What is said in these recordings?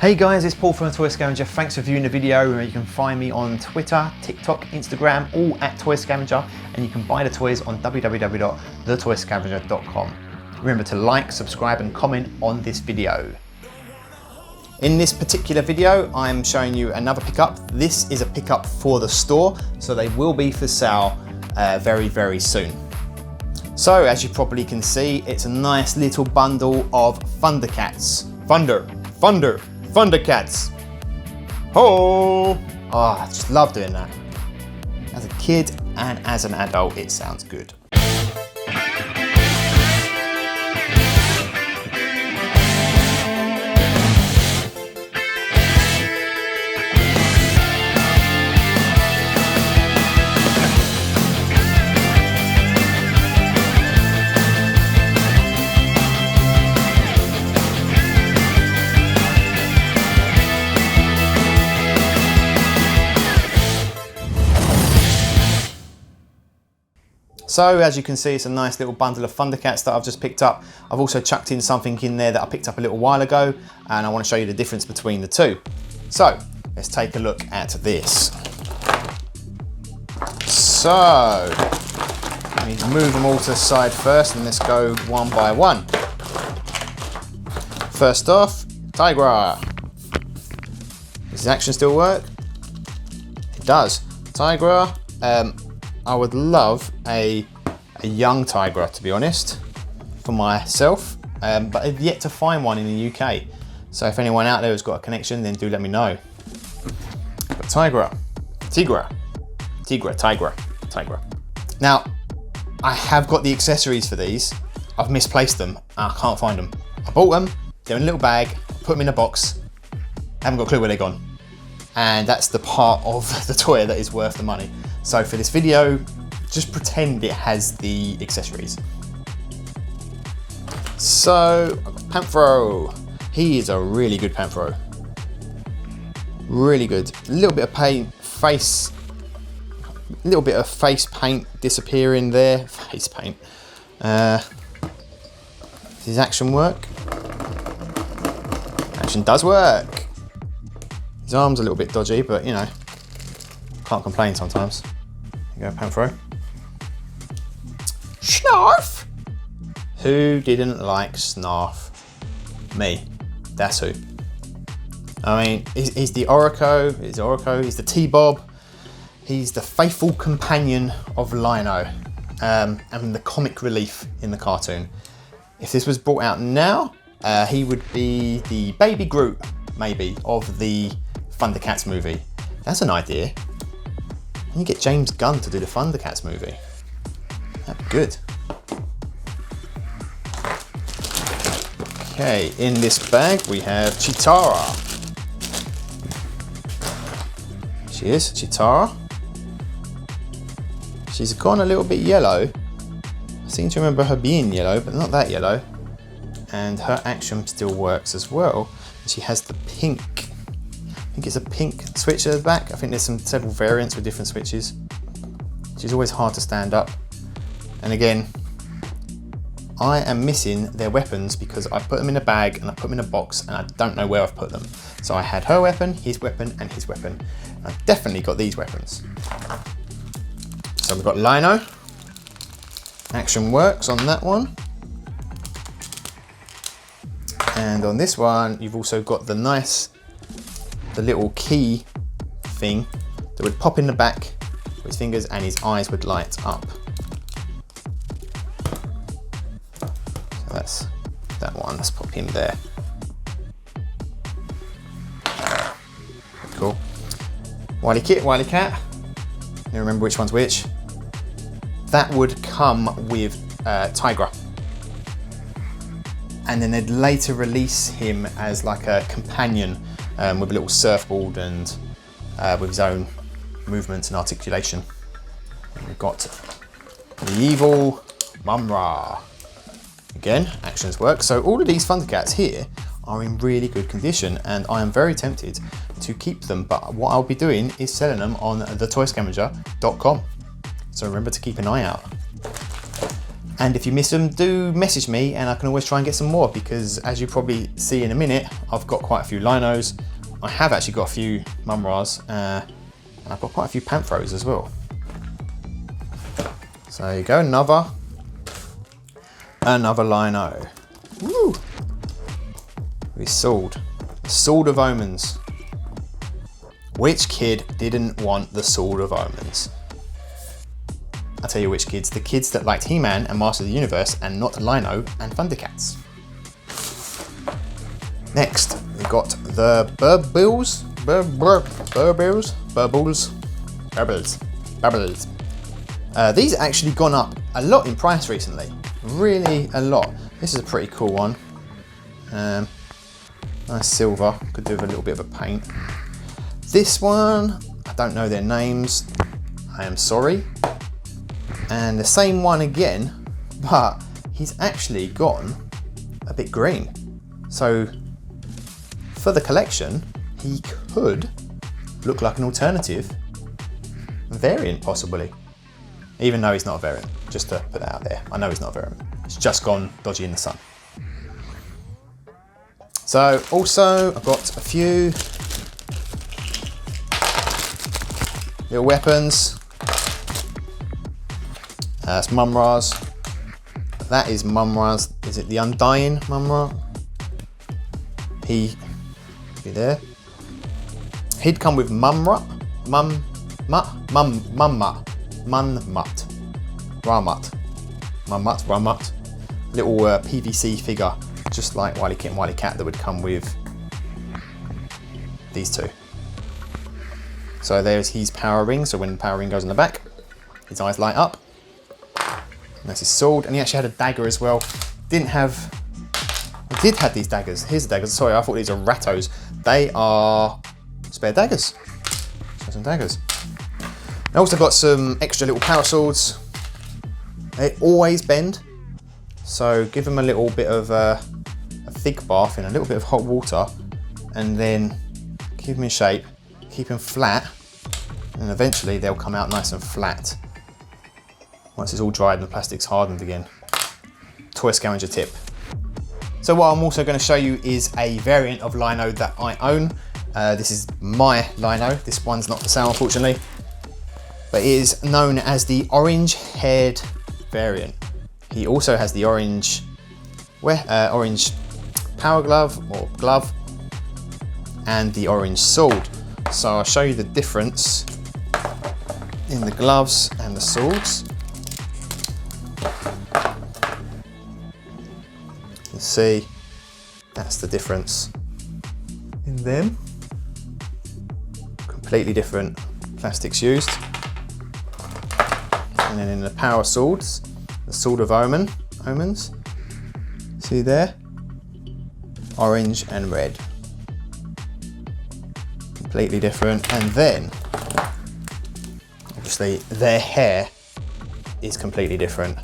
Hey guys, it's Paul from the Toy Scavenger. Thanks for viewing the video. You can find me on Twitter, TikTok, Instagram, all at Toy Scavenger, and you can buy the toys on www.thetoyscavenger.com. Remember to like, subscribe and comment on this video. In this particular video, I'm showing you another pickup. This is a pickup for the store, so they will be for sale very, very soon. So as you probably can see, it's a nice little bundle of Thundercats. Thundercats. Oh, I just love doing that. As a kid and as an adult, it sounds good. So as you can see, it's a nice little bundle of Thundercats that I've just picked up. I've also chucked in something in there that I picked up a little while ago, and I want to show you the difference between the two. So let's take a look at this. So let me move them all to the side first, and let's go one by one. First off, Chitara. Does the action still work? It does. Chitara. I would love a young Chitara, to be honest, for myself, but I've yet to find one in the UK. So if anyone out there has got a connection, then do let me know. But Chitara. Now, I have got the accessories for these. I've misplaced them. I can't find them. I bought them, they're in a little bag, put them in a box, haven't got a clue where they're gone. And that's the part of the toy that is worth the money. So for this video, just pretend it has the accessories. So, Panthro. He is a really good Panthro. Really good. A little bit of face paint disappearing there. Face paint. Does his action work? Action does work. His arm's a little bit dodgy, but you know, can't complain sometimes. There you go, Panthro. Snarf! Who didn't like Snarf? Me. That's who. I mean, he's the Oraco, he's the T-Bob, he's the faithful companion of Lino, and the comic relief in the cartoon. If this was brought out now, he would be the baby Groot, maybe, of the Thundercats movie. That's an idea. You get James Gunn to do the Thundercats movie. That'd be good. Okay, in this bag we have Chitara. She is, Chitara. She's gone a little bit yellow. I seem to remember her being yellow, but not that yellow. And her action still works as well. She has the pink. I think it's a pink switch at the back. I think there's several variants with different switches. She's always hard to stand up. And again, I am missing their weapons because I put them in a bag and I put them in a box and I don't know where I've put them. So I had her weapon, his weapon and his weapon. I've definitely got these weapons. So we've got Lino. Action works on that one. And on this one, you've also got the little key thing that would pop in the back with his fingers and his eyes would light up. So that's that one, let's pop him there. Cool. Wily Cat. You remember which one's which? That would come with Chitara. And then they'd later release him as like a companion with a little surfboard and with his own movements and articulation. And we've got the evil Mumra. Again, actions work. So all of these Thundercats here are in really good condition and I am very tempted to keep them, but what I'll be doing is selling them on thetoyscavenger.com. So remember to keep an eye out. And if you miss them, do message me and I can always try and get some more, because as you probably see in a minute, I've got quite a few Linos. I have actually got a few m.a.s.k, and I've got quite a few Panthros as well. So there you go, another Lino. Woo! With Sword. Sword of Omens. Which kid didn't want the Sword of Omens? I'll tell you which kids. The kids that liked He-Man and Master of the Universe and not Lino and Thundercats. Next, we got the Bubbles. These have actually gone up a lot in price recently. Really a lot. This is a pretty cool one. Nice silver. Could do with a little bit of a paint. This one, I don't know their names. I am sorry. And the same one again, but he's actually gone a bit green. So for the collection, he could look like an alternative variant possibly. Even though he's not a variant, just to put that out there. I know he's not a variant. It's just gone dodgy in the sun. So also I've got a few little weapons. That's m.a.s.k. That is m.a.s.k. Is it the Undying m.a.s.k? Be there. He'd come with Ramut. Little PVC figure, just like Wily Kit and Wily Cat, that would come with these two. So there's his power ring. So when the power ring goes on the back, his eyes light up. And that's his sword, and he actually had a dagger as well. He did have these daggers. Here's the daggers. Sorry, I thought these are Rattos. They are spare daggers. So some daggers. I also got some extra little power swords. They always bend, so give them a little bit of a thick bath in a little bit of hot water, and then keep them in shape, keep them flat, and eventually they'll come out nice and flat. Once it's all dried and the plastic's hardened again. Toy Scavenger tip. So what I'm also going to show you is a variant of Lino that I own. This is my Lino. This one's not for sale, unfortunately. But it is known as the orange-haired variant. He also has the orange power glove or glove and the orange sword. So I'll show you the difference in the gloves and the swords. You see, that's the difference in them. Completely different plastics used. And then in the power swords, the Sword of Omens, see there? Orange and red. Completely different. And then, obviously, their hair is completely different.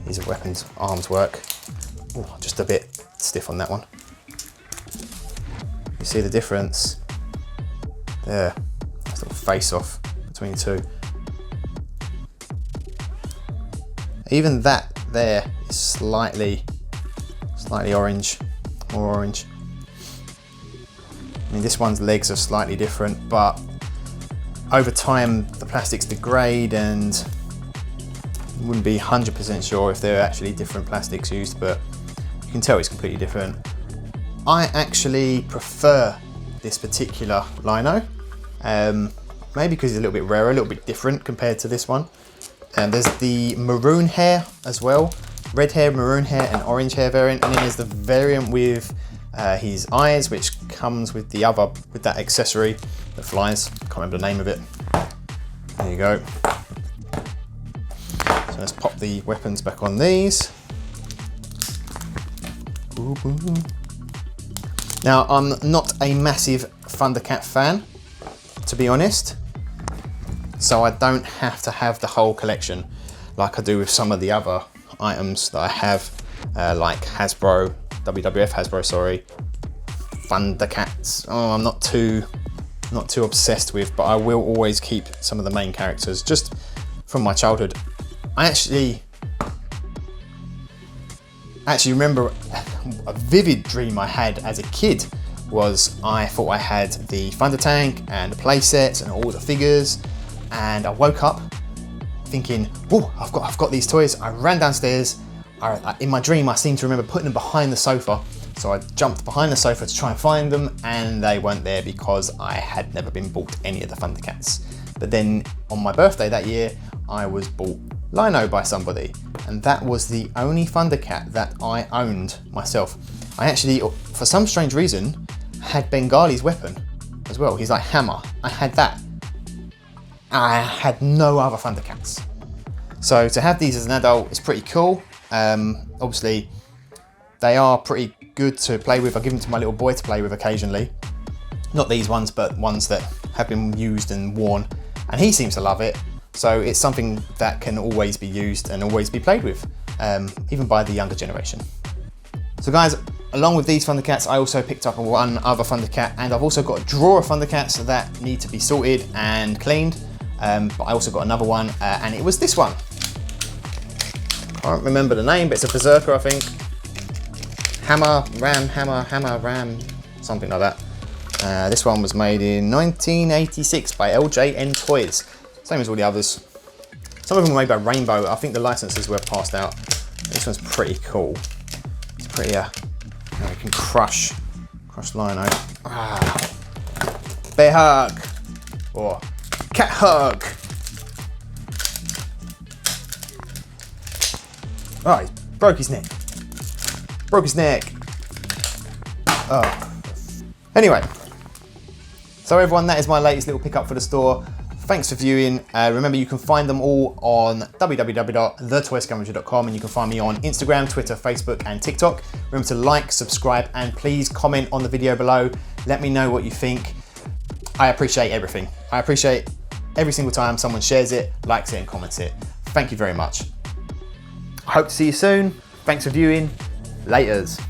These are weapons, arms work. Ooh, just a bit stiff on that one. You see the difference? There, nice little face off between the two. Even that there is slightly orange, more orange. I mean, this one's legs are slightly different, but over time the plastics degrade, and wouldn't be 100% sure if they're actually different plastics used, but you can tell it's completely different. I actually prefer this particular Lino, maybe because it's a little bit rarer, a little bit different compared to this one. And there's the maroon hair as well, red hair, maroon hair, and orange hair variant. And then there's the variant with his eyes, which comes with the other, with that accessory that flies. Can't remember the name of it. There you go. So let's pop the weapons back on these. Now, I'm not a massive Thundercat fan, to be honest. So I don't have to have the whole collection like I do with some of the other items that I have, like Hasbro, WWF Hasbro, sorry, Thundercats. Oh, I'm not too obsessed with, but I will always keep some of the main characters just from my childhood. I actually Actually remember a vivid dream I had as a kid was I thought I had the Thunder Tank and the play sets and all the figures, and I woke up thinking, oh, I've got these toys. I ran downstairs. In my dream, I seem to remember putting them behind the sofa. So I jumped behind the sofa to try and find them, and they weren't there because I had never been bought any of the Thundercats. But then on my birthday that year, I was bought Lino by somebody, and that was the only Thundercat that I owned myself. I actually, for some strange reason, had Bengali's weapon as well. He's like hammer. I had that. I had no other Thundercats. So to have these as an adult is pretty cool. Obviously, they are pretty good to play with. I give them to my little boy to play with occasionally. Not these ones, but ones that have been used and worn, and he seems to love it. So it's something that can always be used and always be played with, even by the younger generation. So guys, along with these Thundercats, I also picked up one other Thundercat, and I've also got a drawer of Thundercats that need to be sorted and cleaned. But I also got another one, and it was this one. I can't remember the name, but it's a Berserker, I think. Hammer, Ram, something like that. This one was made in 1986 by LJN Toys. Same as all the others. Some of them were made by Rainbow. I think the licenses were passed out. This one's pretty cool. It's pretty, you can crush Lino. Bear hug, or cat hug. Oh, he broke his neck. Oh. Anyway, so everyone, that is my latest little pickup for the store. Thanks for viewing. Remember, you can find them all on www.thetoyscavenger.com, and you can find me on Instagram, Twitter, Facebook, and TikTok. Remember to like, subscribe, and please comment on the video below. Let me know what you think. I appreciate everything. I appreciate every single time someone shares it, likes it, and comments it. Thank you very much. I hope to see you soon. Thanks for viewing. Laters.